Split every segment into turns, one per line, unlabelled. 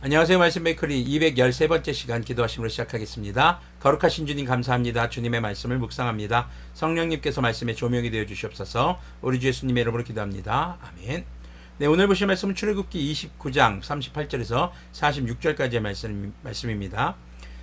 안녕하세요. 말씀 메이커리 213번째 시간 기도하심으로 시작하겠습니다. 거룩하신 주님 감사합니다. 주님의 말씀을 묵상합니다. 성령님께서 말씀의 조명이 되어 주시옵소서. 우리 주 예수님의 이름으로 기도합니다. 아멘. 네, 오늘 보실 말씀은 출애굽기 29장 38절에서 46절까지의 말씀입니다.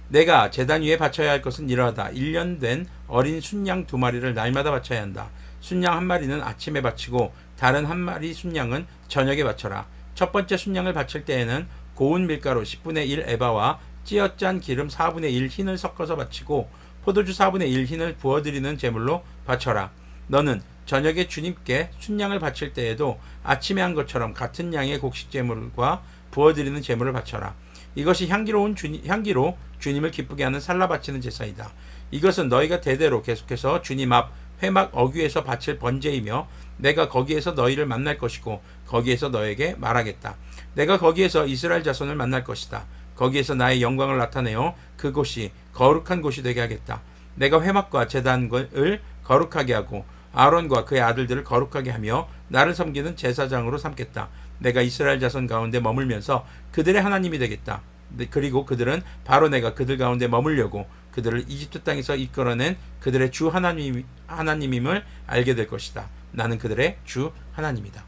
내가 제단 위에 바쳐야 할 것은 이러하다. 1년 된 어린 순양 2마리를 날마다 바쳐야 한다. 순양 1마리는 아침에 바치고 다른 1마리 순양은 저녁에 바쳐라. 첫 번째 순양을 바칠 때에는 고운 밀가루 10분의 1 에바와 찌어짠 기름 4분의 1 흰을 섞어서 바치고 포도주 4분의 1 흰을 부어드리는 제물로 바쳐라. 너는 저녁에 주님께 순양을 바칠 때에도 아침에 한 것처럼 같은 양의 곡식 제물과 부어드리는 제물을 바쳐라. 이것이 향기로 주님을 기쁘게 하는 살라 바치는 제사이다. 이것은 너희가 대대로 계속해서 주님 앞 회막 어귀에서 바칠 번제이며 내가 거기에서 너희를 만날 것이고 거기에서 너에게 말하겠다. 내가 거기에서 이스라엘 자손을 만날 것이다. 거기에서 나의 영광을 나타내어 그곳이 거룩한 곳이 되게 하겠다. 내가 회막과 제단을 거룩하게 하고 아론과 그의 아들들을 거룩하게 하며 나를 섬기는 제사장으로 삼겠다. 내가 이스라엘 자손 가운데 머물면서 그들의 하나님이 되겠다. 그리고 그들은 바로 내가 그들 가운데 머물려고 그들을 이집트 땅에서 이끌어낸 그들의 주 하나님임을 알게 될 것이다. 나는 그들의 주 하나님이다.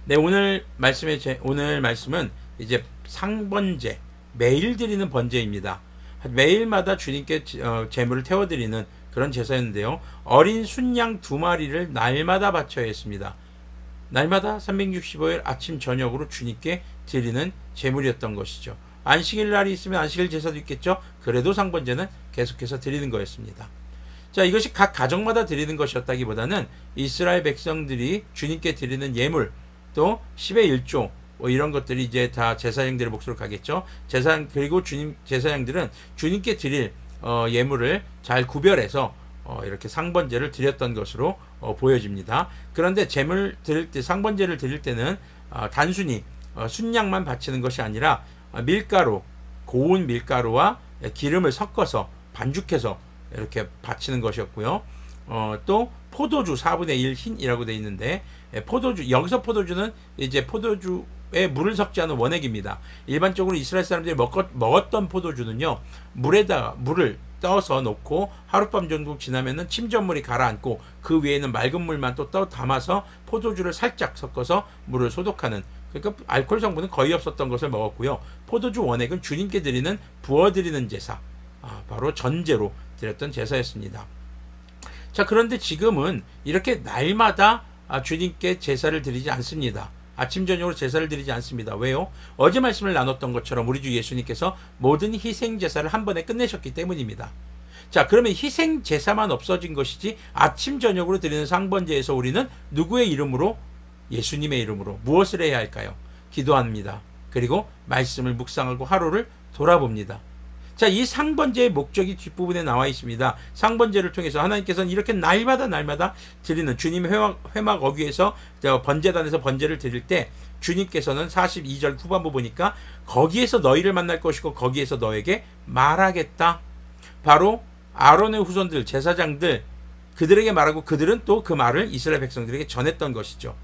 네, 오늘 말씀은 이제 상번제, 매일 드리는 번제입니다. 매일마다 주님께 제물을 태워드리는 그런 제사였는데요. 어린 순양 2마리를 날마다 바쳐야 했습니다. 날마다 365일 아침 저녁으로 주님께 드리는 제물이었던 것이죠. 안식일 날이 있으면 안식일 제사도 있겠죠. 그래도 상번제는 계속해서 드리는 거였습니다. 자, 이것이 각 가정마다 드리는 것이었다기보다는 이스라엘 백성들이 주님께 드리는 예물, 또 10의 1조 이런 것들이 이제 다 제사장들의 몫으로 가겠죠. 그리고 제사장들은 주님께 드릴 예물을 잘 구별해서 이렇게 상번제를 드렸던 것으로 보여집니다. 그런데 상번제를 드릴 때는 단순히 순양만 바치는 것이 아니라 고운 밀가루와 기름을 섞어서 반죽해서 이렇게 바치는 것이었고요. 또 포도주 4분의 1 흰이라고 되어 있는데 여기서 포도주는 이제 포도주에 물을 섞지 않은 원액입니다. 일반적으로 이스라엘 사람들이 먹었던 포도주는요, 물에다가 물을 떠서 놓고 하룻밤 정도 지나면은 침전물이 가라앉고 그 위에는 맑은 물만 또 담아서 포도주를 살짝 섞어서 물을 소독하는, 그러니까 알코올 성분은 거의 없었던 것을 먹었고요. 포도주 원액은 주님께 부어드리는 제사, 바로 전제로 드렸던 제사였습니다. 자, 그런데 지금은 이렇게 날마다 주님께 제사를 드리지 않습니다. 아침 저녁으로 제사를 드리지 않습니다. 왜요? 어제 말씀을 나눴던 것처럼 우리 주 예수님께서 모든 희생 제사를 한 번에 끝내셨기 때문입니다. 자, 그러면 희생 제사만 없어진 것이지 아침 저녁으로 드리는 상번제에서 우리는 누구의 이름으로? 예수님의 이름으로 무엇을 해야 할까요? 기도합니다. 그리고 말씀을 묵상하고 하루를 돌아봅니다. 자, 이 상번제의 목적이 뒷부분에 나와 있습니다. 상번제를 통해서 하나님께서는 이렇게 날마다 드리는 주님의 회막 어귀에서 번제단에서 번제를 드릴 때 주님께서는 42절 후반부 보니까 거기에서 너희를 만날 것이고 거기에서 너에게 말하겠다. 바로 아론의 후손들, 제사장들, 그들에게 말하고 그들은 또 그 말을 이스라엘 백성들에게 전했던 것이죠.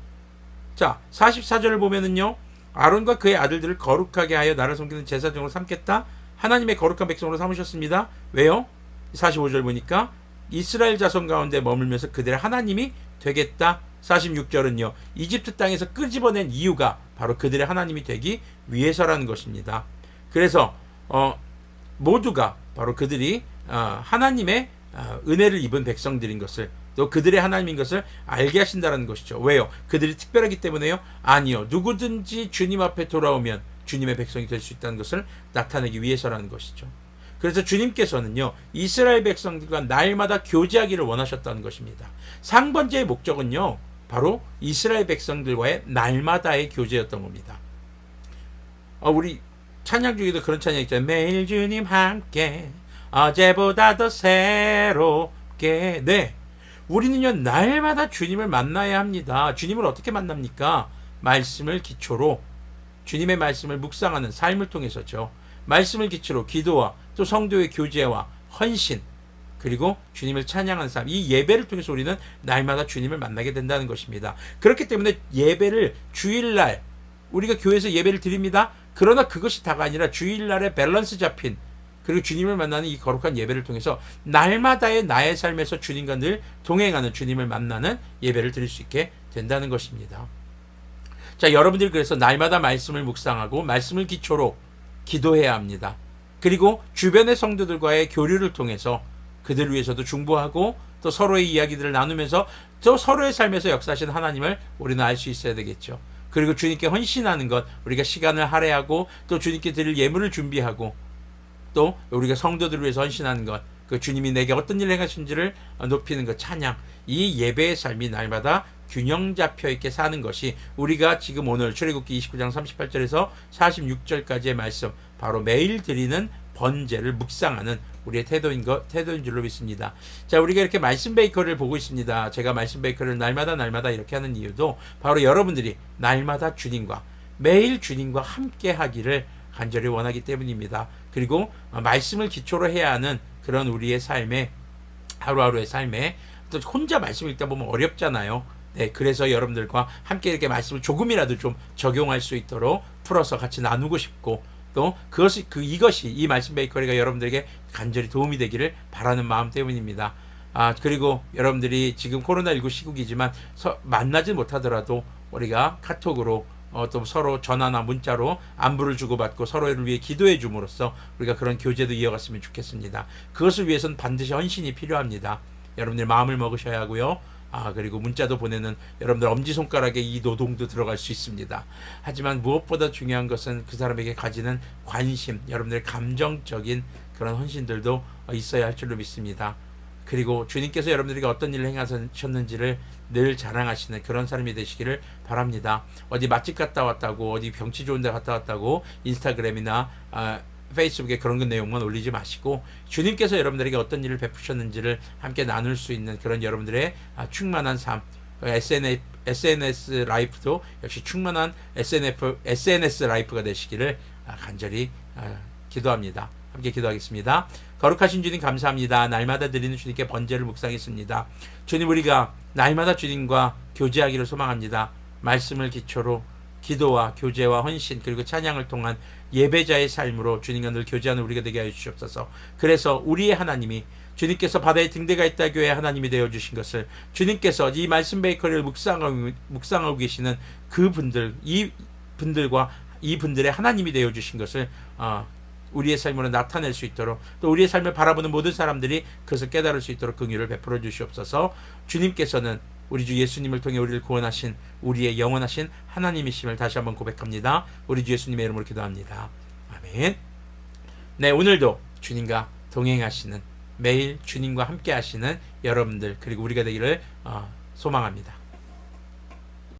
자, 44절을 보면은요, 아론과 그의 아들들을 거룩하게 하여 나를 섬기는 제사장으로 삼겠다. 하나님의 거룩한 백성으로 삼으셨습니다. 왜요? 45절 보니까 이스라엘 자손 가운데 머물면서 그들의 하나님이 되겠다. 46절은요, 이집트 땅에서 끄집어낸 이유가 바로 그들의 하나님이 되기 위해서라는 것입니다. 그래서 모두가 바로 그들이 하나님의 은혜를 입은 백성들인 것을, 또 그들의 하나님인 것을 알게 하신다는 것이죠. 왜요? 그들이 특별하기 때문에요? 아니요. 누구든지 주님 앞에 돌아오면 주님의 백성이 될 수 있다는 것을 나타내기 위해서라는 것이죠. 그래서 주님께서는요, 이스라엘 백성들과 날마다 교제하기를 원하셨다는 것입니다. 상번제의 목적은요, 바로 이스라엘 백성들과의 날마다의 교제였던 겁니다. 우리 찬양 중에도 그런 찬양 있잖아요. 매일 주님 함께 어제보다 더 새롭게. 네, 우리는요, 날마다 주님을 만나야 합니다. 주님을 어떻게 만납니까? 말씀을 기초로, 주님의 말씀을 묵상하는 삶을 통해서죠. 말씀을 기초로 기도와 또 성도의 교제와 헌신, 그리고 주님을 찬양하는 삶, 이 예배를 통해서 우리는 날마다 주님을 만나게 된다는 것입니다. 그렇기 때문에 예배를 주일날 우리가 교회에서 예배를 드립니다. 그러나 그것이 다가 아니라 주일날에 밸런스 잡힌, 그리고 주님을 만나는 이 거룩한 예배를 통해서 날마다의 나의 삶에서 주님과 늘 동행하는, 주님을 만나는 예배를 드릴 수 있게 된다는 것입니다. 자, 여러분들이 그래서 날마다 말씀을 묵상하고 말씀을 기초로 기도해야 합니다. 그리고 주변의 성도들과의 교류를 통해서 그들을 위해서도 중보하고 또 서로의 이야기들을 나누면서 또 서로의 삶에서 역사하시는 하나님을 우리는 알 수 있어야 되겠죠. 그리고 주님께 헌신하는 것, 우리가 시간을 할애하고 또 주님께 드릴 예물을 준비하고 또 우리가 성도들을 위해서 헌신하는 것, 그 주님이 내게 어떤 일을 행하신지를 높이는 것, 찬양, 이 예배의 삶이 날마다 균형 잡혀 있게 사는 것이 우리가 지금 오늘 출애굽기 29장 38절에서 46절까지의 말씀, 바로 매일 드리는 번제를 묵상하는 우리의 태도인 줄로 믿습니다. 자, 우리가 이렇게 말씀 베이커리를 보고 있습니다. 제가 말씀 베이커리를 날마다 이렇게 하는 이유도 바로 여러분들이 날마다 주님과, 매일 주님과 함께 하기를 간절히 원하기 때문입니다. 그리고 말씀을 기초로 해야 하는 그런 우리의 삶에, 하루하루의 삶에, 또 혼자 말씀 읽다 보면 어렵잖아요. 네, 그래서 여러분들과 함께 이렇게 말씀을 조금이라도 좀 적용할 수 있도록 풀어서 같이 나누고 싶고, 또 이것이 이 말씀 베이커리가 여러분들에게 간절히 도움이 되기를 바라는 마음 때문입니다. 그리고 여러분들이 지금 코로나19 시국이지만 만나지 못하더라도 우리가 카톡으로 또 서로 전화나 문자로 안부를 주고받고 서로를 위해 기도해 줌으로써 우리가 그런 교제도 이어갔으면 좋겠습니다. 그것을 위해서는 반드시 헌신이 필요합니다. 여러분들 마음을 먹으셔야 하고요. 그리고 문자도 보내는 여러분들 엄지손가락에 이 노동도 들어갈 수 있습니다. 하지만 무엇보다 중요한 것은 그 사람에게 가지는 관심, 여러분들의 감정적인 그런 헌신들도 있어야 할 줄로 믿습니다. 그리고 주님께서 여러분들에게 어떤 일을 행하셨는지를 늘 자랑하시는 그런 사람이 되시기를 바랍니다. 어디 맛집 갔다 왔다고, 어디 경치 좋은 데 갔다 왔다고 인스타그램이나 페이스북에 그런 내용만 올리지 마시고, 주님께서 여러분들에게 어떤 일을 베푸셨는지를 함께 나눌 수 있는 그런 여러분들의 충만한 삶, SNS 라이프도 역시 충만한 SNS 라이프가 되시기를 간절히 기도합니다. 함께 기도하겠습니다. 거룩하신 주님 감사합니다. 날마다 드리는 주님께 번제를 묵상했습니다. 주님, 우리가 날마다 주님과 교제하기를 소망합니다. 말씀을 기초로 기도와 교제와 헌신, 그리고 찬양을 통한 예배자의 삶으로 주님과 늘 교제하는 우리가 되게 하여 주시옵소서. 그래서 우리의 하나님이, 주님께서 바다에 등대가 있다 교회의 하나님이 되어주신 것을, 주님께서 이 말씀 베이커리를 묵상하고 계시는 이분들의 하나님이 되어주신 것을 우리의 삶으로 나타낼 수 있도록, 또 우리의 삶을 바라보는 모든 사람들이 그것을 깨달을 수 있도록 긍휼을 베풀어 주시옵소서. 주님께서는 우리 주 예수님을 통해 우리를 구원하신 우리의 영원하신 하나님이심을 다시 한번 고백합니다. 우리 주 예수님의 이름으로 기도합니다. 아멘. 네, 오늘도 주님과 동행하시는, 매일 주님과 함께 하시는 여러분들, 그리고 우리가 되기를 소망합니다.